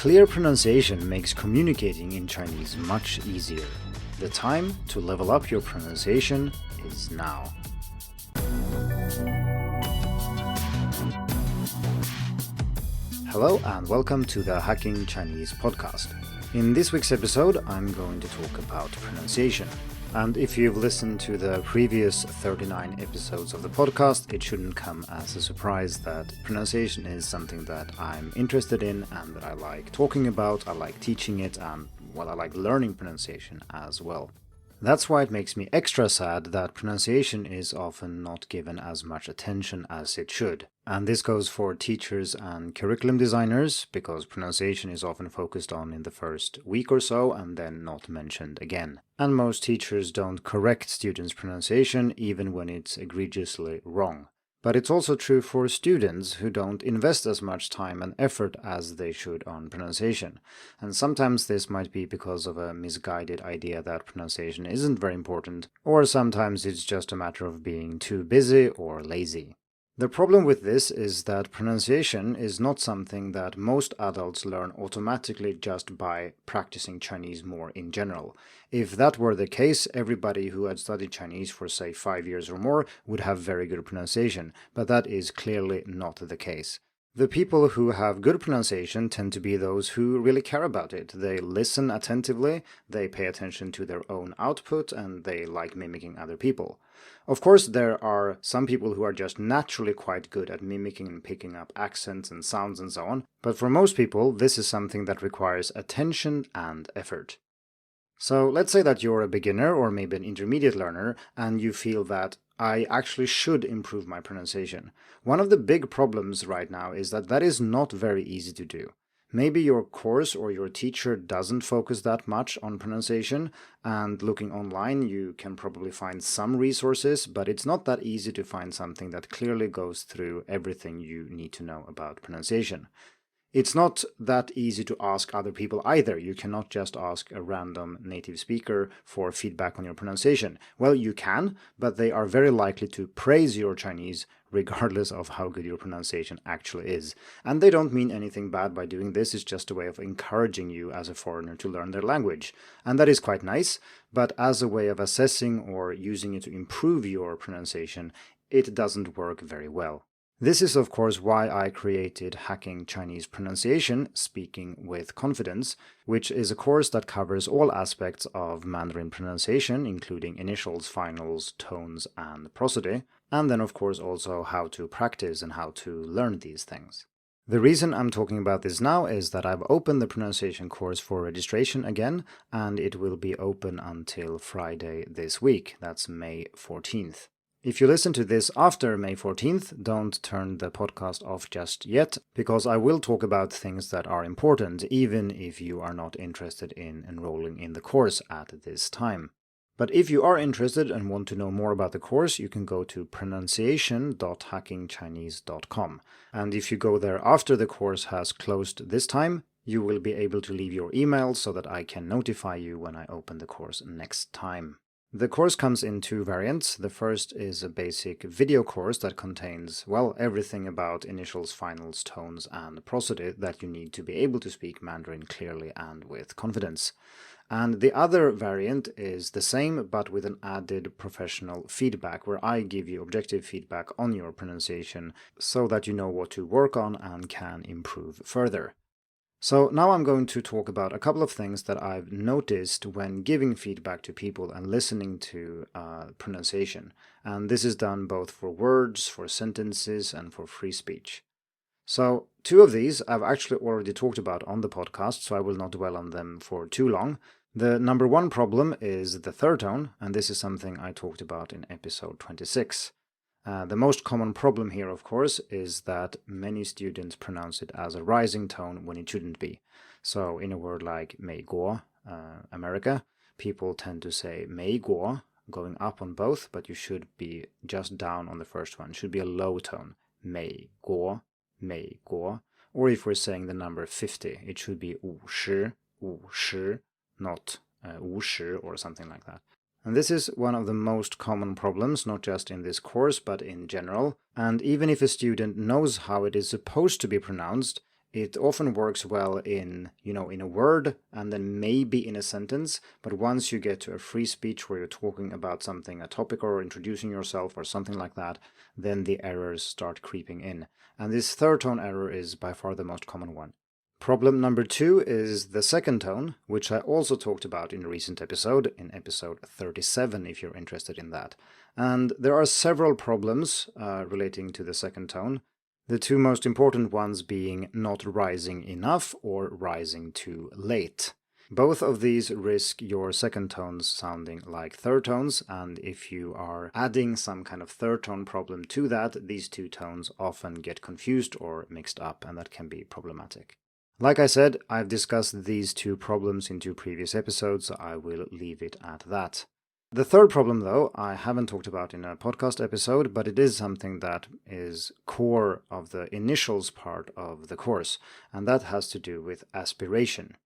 Clear pronunciation makes communicating in Chinese much easier. The time to level up your pronunciation is now. Hello and welcome to the Hacking Chinese podcast. In this week's episode, I'm going to talk about pronunciation. And if you've listened to the previous 39 episodes of the podcast, it shouldn't come as a surprise that pronunciation is something that I'm interested in and that I like talking about, I like teaching it, and I like learning pronunciation as well. That's why it makes me extra sad that pronunciation is often not given as much attention as it should. And this goes for teachers and curriculum designers, because pronunciation is often focused on in the first week or so and then not mentioned again. And most teachers don't correct students' pronunciation even when it's egregiously wrong. But it's also true for students who don't invest as much time and effort as they should on pronunciation. And sometimes this might be because of a misguided idea that pronunciation isn't very important, or sometimes it's just a matter of being too busy or lazy. The problem with this is that pronunciation is not something that most adults learn automatically just by practicing Chinese more in general. If that were the case, everybody who had studied Chinese for say 5 years or more would have very good pronunciation, but that is clearly not the case. The people who have good pronunciation tend to be those who really care about it. They listen attentively, they pay attention to their own output, and they like mimicking other people. Of course, there are some people who are just naturally quite good at mimicking and picking up accents and sounds and so on, but for most people, this is something that requires attention and effort. So let's say that you're a beginner or maybe an intermediate learner and you feel that I actually should improve my pronunciation. One of the big problems right now is that is not very easy to do. Maybe your course or your teacher doesn't focus that much on pronunciation, and looking online you can probably find some resources, but it's not that easy to find something that clearly goes through everything you need to know about pronunciation. It's not that easy to ask other people either. You cannot just ask a random native speaker for feedback on your pronunciation. Well, you can, but they are very likely to praise your Chinese regardless of how good your pronunciation actually is. And they don't mean anything bad by doing this, it's just a way of encouraging you as a foreigner to learn their language. And that is quite nice, but as a way of assessing or using it to improve your pronunciation, it doesn't work very well. This is of course why I created Hacking Chinese Pronunciation, Speaking with Confidence, which is a course that covers all aspects of Mandarin pronunciation, including initials, finals, tones, and prosody, and then of course also how to practice and how to learn these things. The reason I'm talking about this now is that I've opened the pronunciation course for registration again, and it will be open until Friday this week, that's May 14th. If you listen to this after May 14th, don't turn the podcast off just yet, because I will talk about things that are important, even if you are not interested in enrolling in the course at this time. But if you are interested and want to know more about the course, you can go to pronunciation.hackingchinese.com. And if you go there after the course has closed this time, you will be able to leave your email so that I can notify you when I open the course next time. The course comes in two variants. The first is a basic video course that contains, everything about initials, finals, tones, and prosody that you need to be able to speak Mandarin clearly and with confidence. And the other variant is the same, but with an added professional feedback, where I give you objective feedback on your pronunciation so that you know what to work on and can improve further. So now I'm going to talk about a couple of things that I've noticed when giving feedback to people and listening to pronunciation. And this is done both for words, for sentences, and for free speech. So two of these I've actually already talked about on the podcast, so I will not dwell on them for too long. The number one problem is the third tone, and this is something I talked about in episode 26. The most common problem here, of course, is that many students pronounce it as a rising tone when it shouldn't be. So in a word like 美国, America, people tend to say 美国, going up on both, but you should be just down on the first one. It should be a low tone. 美国, 美国. Or if we're saying the number 50, it should be 50, 50, not 50 or something like that. And this is one of the most common problems, not just in this course, but in general. And even if a student knows how it is supposed to be pronounced, It often works well in a word and then maybe in a sentence, but once you get to a free speech where you're talking about something, a topic, or introducing yourself or something like that, then the errors start creeping in. And this third tone error is by far the most common one. Problem number 2 is the second tone, which I also talked about in a recent episode, in episode 37 if you're interested in that. And there are several problems relating to the second tone. The two most important ones being not rising enough or rising too late. Both of these risk your second tones sounding like third tones, and if you are adding some kind of third tone problem to that, these two tones often get confused or mixed up, and that can be problematic. Like I said, I've discussed these two problems in 2 previous episodes, so I will leave it at that. The third problem, though, I haven't talked about in a podcast episode, but it is something that is core of the initials part of the course, and that has to do with aspiration.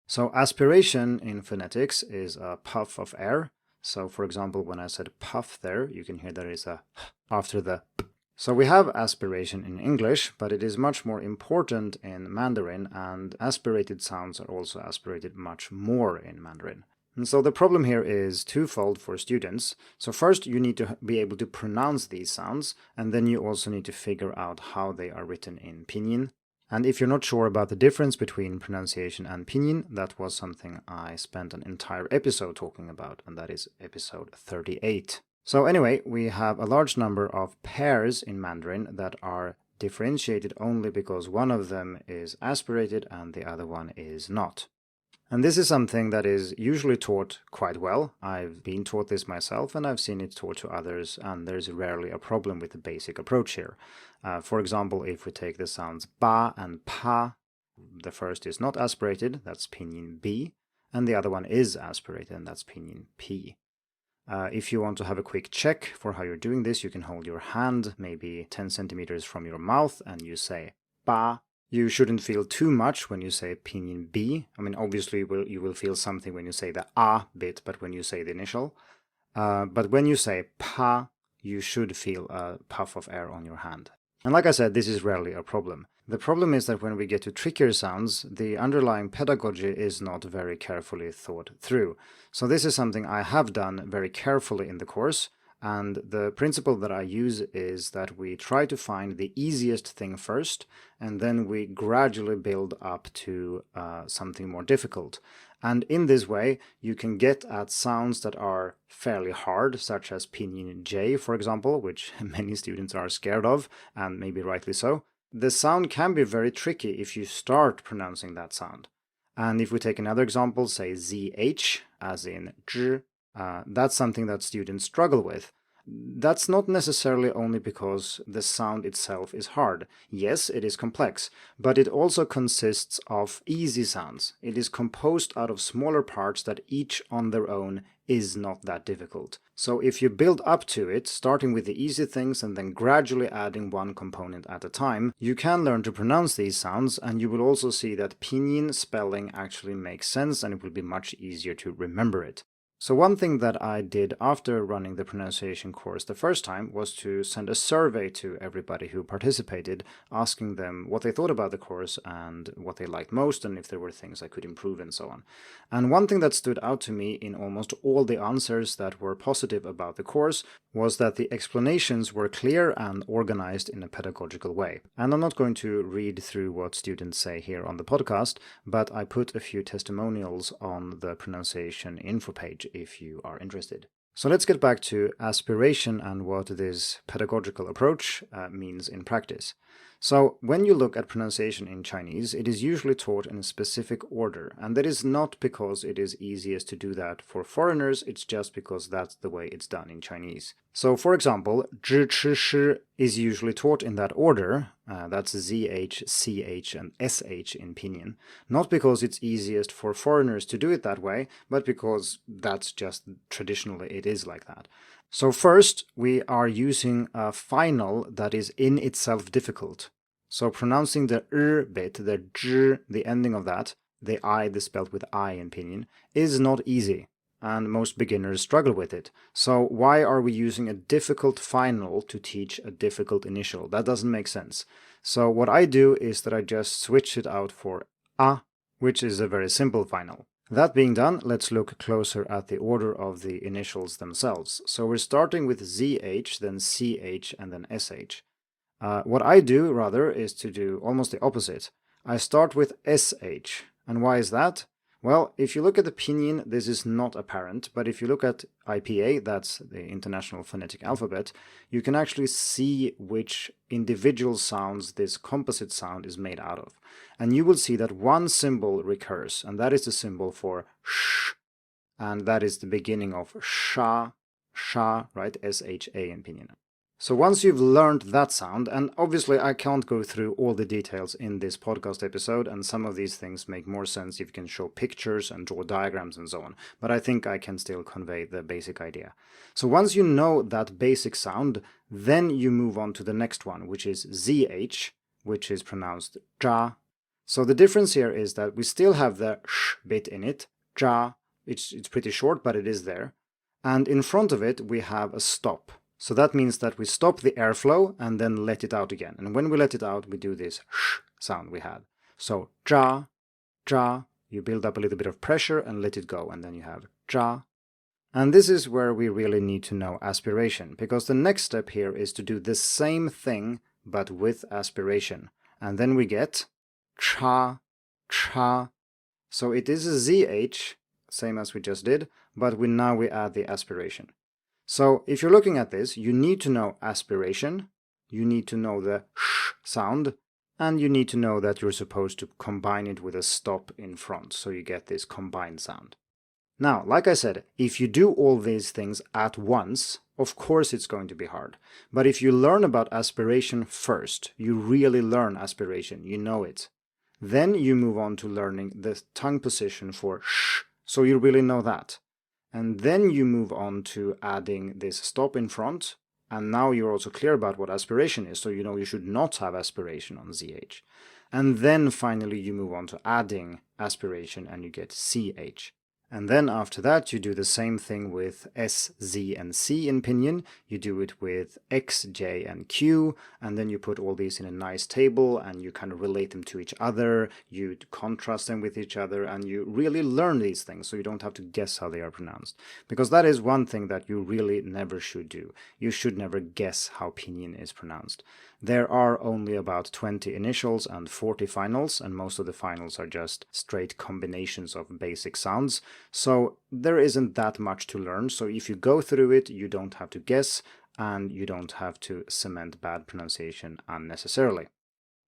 So aspiration in phonetics is a puff of air. So for example, when I said puff there, you can hear there is a after the p. So we have aspiration in English, but it is much more important in Mandarin, and aspirated sounds are also aspirated much more in Mandarin. And so the problem here is twofold for students. So first you need to be able to pronounce these sounds, and then you also need to figure out how they are written in pinyin. And if you're not sure about the difference between pronunciation and pinyin, that was something I spent an entire episode talking about, and that is episode 38. So anyway, we have a large number of pairs in Mandarin that are differentiated only because one of them is aspirated and the other one is not. And this is something that is usually taught quite well. I've been taught this myself, and I've seen it taught to others, and there's rarely a problem with the basic approach here. For example, if we take the sounds ba and pa, the first is not aspirated, that's pinyin B, and the other one is aspirated, and that's pinyin P. If you want to have a quick check for how you're doing this, you can hold your hand maybe 10 centimeters from your mouth, and you say ba. You shouldn't feel too much when you say pinyin B. I mean, obviously you will feel something when you say the A bit, but when you say the initial. But when you say pa, you should feel a puff of air on your hand. And like I said, this is rarely a problem. The problem is that when we get to trickier sounds, the underlying pedagogy is not very carefully thought through. So this is something I have done very carefully in the course. And the principle that I use is that we try to find the easiest thing first, and then we gradually build up to something more difficult. And in this way, you can get at sounds that are fairly hard, such as pinyin J, for example, which many students are scared of, and maybe rightly so. The sound can be very tricky if you start pronouncing that sound. And if we take another example, say ZH, as in zh, that's something that students struggle with. That's not necessarily only because the sound itself is hard. Yes, it is complex, but it also consists of easy sounds. It is composed out of smaller parts that each on their own is not that difficult. So if you build up to it, starting with the easy things and then gradually adding one component at a time, you can learn to pronounce these sounds, and you will also see that pinyin spelling actually makes sense, and it will be much easier to remember it. So one thing that I did after running the pronunciation course the first time was to send a survey to everybody who participated, asking them what they thought about the course and what they liked most, and if there were things I could improve and so on. And one thing that stood out to me in almost all the answers that were positive about the course was that the explanations were clear and organized in a pedagogical way. And I'm not going to read through what students say here on the podcast, but I put a few testimonials on the pronunciation info page if you are interested. So let's get back to aspiration and what this pedagogical approach means in practice. So when you look at pronunciation in Chinese, it is usually taught in a specific order, and that is not because it is easiest to do that for foreigners, it's just because that's the way it's done in Chinese. So for example, zhi, chi, shi is usually taught in that order, that's ZH, CH, and SH in pinyin, not because it's easiest for foreigners to do it that way, but because that's just traditionally it is like that. So first, we are using a final that is in itself difficult. So pronouncing the bit, the zh, the ending of that, the I, the spelled with I in pinyin, is not easy, and most beginners struggle with it. So why are we using a difficult final to teach a difficult initial? That doesn't make sense. So what I do is that I just switch it out for a, which is a very simple final. That being done, let's look closer at the order of the initials themselves. So we're starting with ZH, then CH, and then SH. What I do, rather, is to do almost the opposite. I start with SH. And why is that? Well, if you look at the pinyin, this is not apparent, but if you look at IPA, that's the International Phonetic Alphabet, you can actually see which individual sounds this composite sound is made out of. And you will see that one symbol recurs, and that is the symbol for sh, and that is the beginning of sha, right? S-H-A in pinyin. So once you've learned that sound, and obviously I can't go through all the details in this podcast episode, and some of these things make more sense if you can show pictures and draw diagrams and so on, but I think I can still convey the basic idea. So once you know that basic sound, then you move on to the next one, which is ZH, which is pronounced ja. So the difference here is that we still have the sh bit in it, ja, it's pretty short, but it is there, and in front of it we have a stop. So that means that we stop the airflow and then let it out again. And when we let it out, we do this sh sound we had. So ja, ja, you build up a little bit of pressure and let it go, and then you have ja. And this is where we really need to know aspiration, because the next step here is to do the same thing, but with aspiration. And then we get cha, cha. So it is a ZH, same as we just did, but now we add the aspiration. So if you're looking at this, you need to know aspiration, you need to know the sh sound, and you need to know that you're supposed to combine it with a stop in front, so you get this combined sound. Now, like I said, if you do all these things at once, of course it's going to be hard. But if you learn about aspiration first, you really learn aspiration, you know it. Then you move on to learning the tongue position for sh, so you really know that. And then you move on to adding this stop in front, and now you're also clear about what aspiration is, so you know you should not have aspiration on ZH. And then finally you move on to adding aspiration and you get CH. And then after that you do the same thing with S, Z, and C in pinyin. You do it with X, J, and Q, and then you put all these in a nice table and you kind of relate them to each other, you contrast them with each other, and you really learn these things so you don't have to guess how they are pronounced. Because that is one thing that you really never should do. You should never guess how pinyin is pronounced. There are only about 20 initials and 40 finals, and most of the finals are just straight combinations of basic sounds. So there isn't that much to learn, so if you go through it, you don't have to guess, and you don't have to cement bad pronunciation unnecessarily.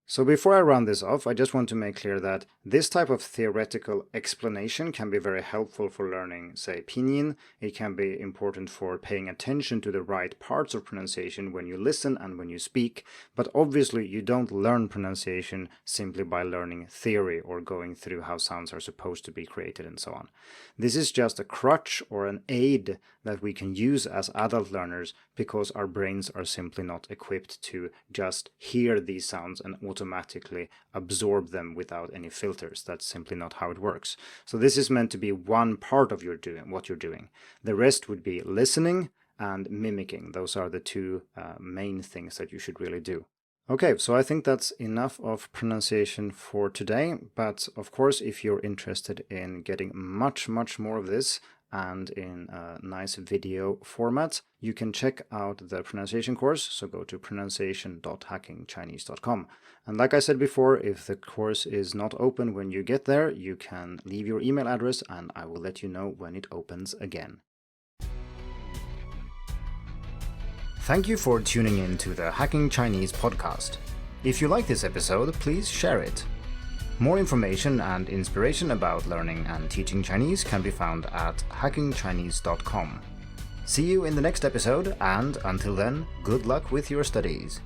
So before I round this off, I just want to make clear that this type of theoretical explanation can be very helpful for learning, say, pinyin. It can be important for paying attention to the right parts of pronunciation when you listen and when you speak, but obviously you don't learn pronunciation simply by learning theory or going through how sounds are supposed to be created and so on. This is just a crutch or an aid that we can use as adult learners because our brains are simply not equipped to just hear these sounds and automatically absorb them without any filters. That's simply not how it works. So this is meant to be one part of what you're doing. The rest would be listening and mimicking. Those are the two main things that you should really do. Okay, so I think that's enough of pronunciation for today, but of course if you're interested in getting much more of this and in a nice video format, you can check out the pronunciation course, so go to pronunciation.hackingchinese.com. And like I said before, if the course is not open when you get there, you can leave your email address and I will let you know when it opens again. Thank you for tuning in to the Hacking Chinese podcast. If you like this episode, please share it. More information and inspiration about learning and teaching Chinese can be found at hackingchinese.com. See you in the next episode, and until then, good luck with your studies.